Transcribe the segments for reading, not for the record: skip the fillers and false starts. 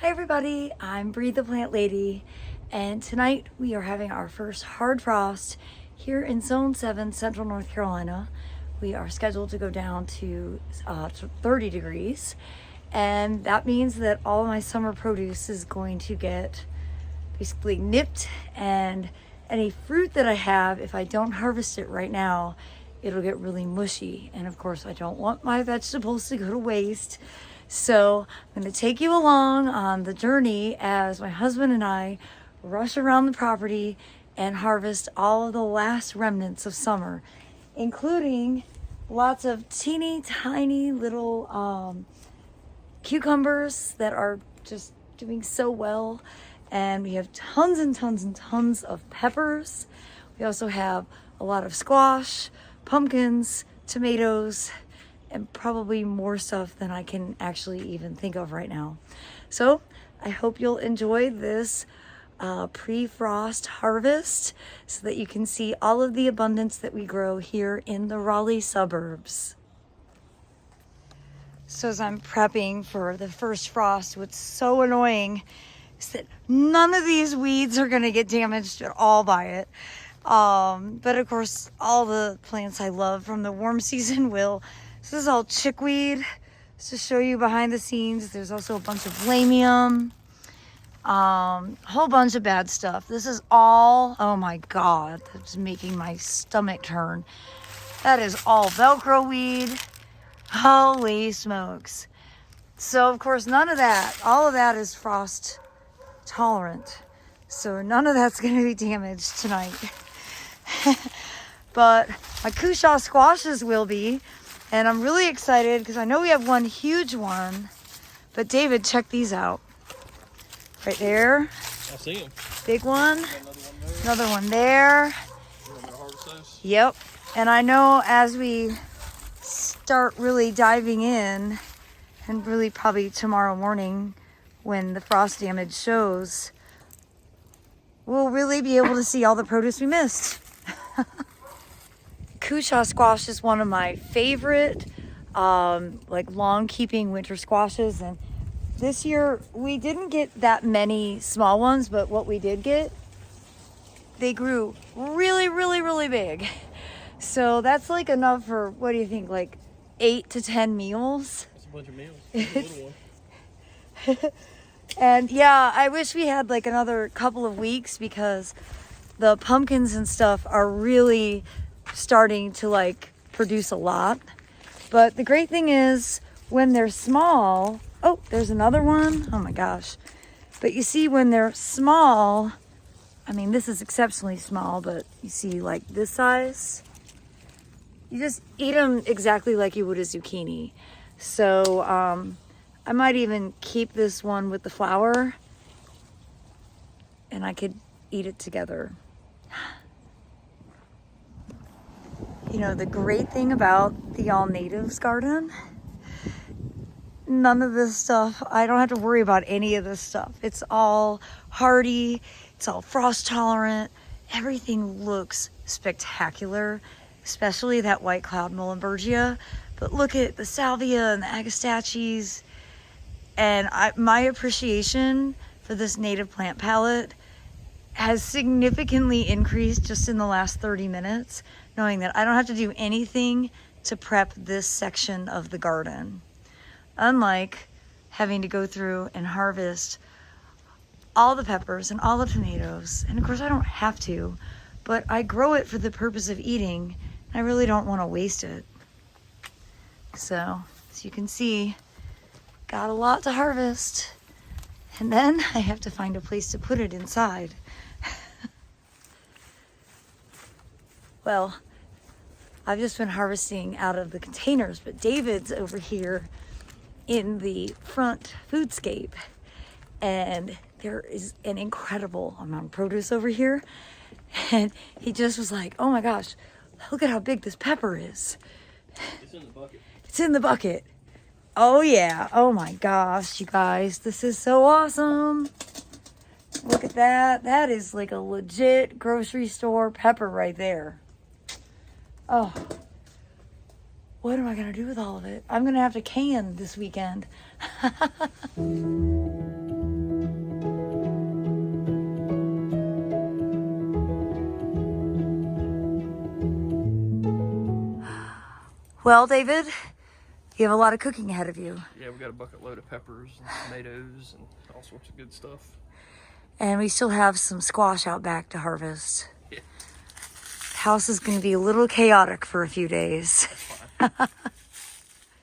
Hi everybody, I'm Bree the Plant Lady, and tonight we are having our first hard frost here in Zone 7, Central North Carolina. We are scheduled to go down to 30 degrees, and that means that all my summer produce is going to get basically nipped, and any fruit that I have, if I don't harvest it right now, it'll get really mushy. And of course, I don't want my vegetables to go to waste. So I'm going to take you along on the journey as my husband and I rush around the property and harvest all of the last remnants of summer, including lots of teeny tiny little cucumbers that are just doing so well. And we have tons and tons and tons of peppers. We also have a lot of squash, pumpkins, tomatoes, and probably more stuff than I can actually even think of right now. So I hope you'll enjoy this pre-frost harvest so that you can see all of the abundance that we grow here in the Raleigh suburbs. So as I'm prepping for the first frost, what's so annoying is that none of these weeds are gonna get damaged at all by it. But of course, all the plants I love from the warm season will. This is all chickweed. Just to show you behind the scenes, there's also a bunch of lamium, a whole bunch of bad stuff. This is all, oh my God, that's making my stomach turn. That is all Velcro weed. Holy smokes. So of course, none of that, all of that is frost tolerant. So none of that's gonna be damaged tonight. But my cushaw squashes will be. And I'm really excited because I know we have one huge one. But David, check these out. Right there. I see them. Big one. Another one there. Yep. And I know as we start really diving in, and really probably tomorrow morning when the frost damage shows, we'll really be able to see all the produce we missed. Cushaw squash is one of my favorite, like long-keeping winter squashes. And this year we didn't get that many small ones, but what we did get, they grew really, really, really big. So that's like enough for, what do you think, like 8 to 10 meals? That's a bunch of meals. That's a little one. And yeah, I wish we had like another couple of weeks because the pumpkins and stuff are really starting to like produce a lot. But the great thing is when they're small, oh, there's another one. Oh my gosh. But you see when they're small, I mean, this is exceptionally small, but you see like this size, you just eat them exactly like you would a zucchini. So I might even keep this one with the flower and I could eat it together. You know, the great thing about the All Natives garden, none of this stuff, I don't have to worry about any of this stuff. It's all hardy, it's all frost tolerant, everything looks spectacular, especially that white cloud Muhlenbergia. But look at the salvia and the agastaches. And my appreciation for this native plant palette has significantly increased just in the last 30 minutes, knowing that I don't have to do anything to prep this section of the garden. Unlike having to go through and harvest all the peppers and all the tomatoes. And of course I don't have to, but I grow it for the purpose of eating. I really don't want to waste it. So, as you can see, got a lot to harvest. And then I have to find a place to put it inside. Well, I've just been harvesting out of the containers, but David's over here in the front foodscape. And there is an incredible amount of produce over here. And he just was like, oh my gosh, look at how big this pepper is. It's in the bucket. It's in the bucket. Oh yeah. Oh my gosh, you guys. This is so awesome. Look at that. That is like a legit grocery store pepper right there. Oh. What am I going to do with all of it? I'm going to have to can this weekend. Well, David, you have a lot of cooking ahead of you. Yeah, we got a bucket load of peppers and tomatoes and all sorts of good stuff. And we still have some squash out back to harvest. Yeah. House is going to be a little chaotic for a few days.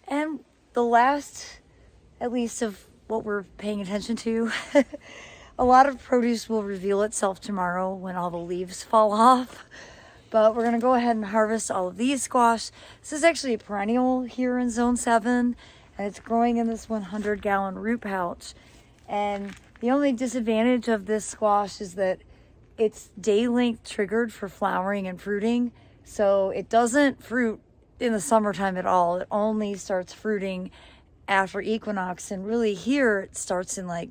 And the last, at least, of what we're paying attention to, a lot of produce will reveal itself tomorrow when all the leaves fall off. But we're going to go ahead and harvest all of these squash. This is actually a perennial here in Zone 7, and it's growing in this 100-gallon root pouch. And the only disadvantage of this squash is that it's day length triggered for flowering and fruiting. So it doesn't fruit in the summertime at all. It only starts fruiting after equinox, and really here it starts in like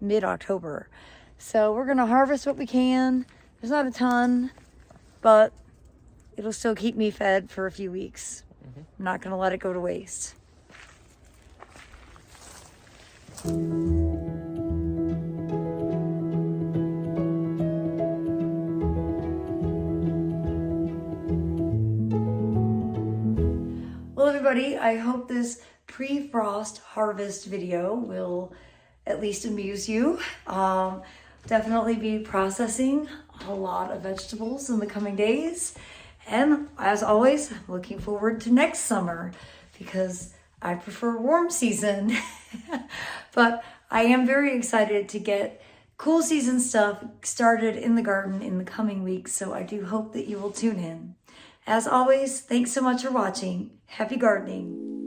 mid-October. So we're going to harvest what we can. There's not a ton, but it'll still keep me fed for a few weeks. I'm not going to let it go to waste. Well, everybody, I hope this pre-frost harvest video will at least amuse you. Definitely be processing a lot of vegetables in the coming days. And as always, I'm looking forward to next summer because I prefer warm season. But I am very excited to get cool season stuff started in the garden in the coming weeks. So I do hope that you will tune in. As always, thanks so much for watching. Happy gardening.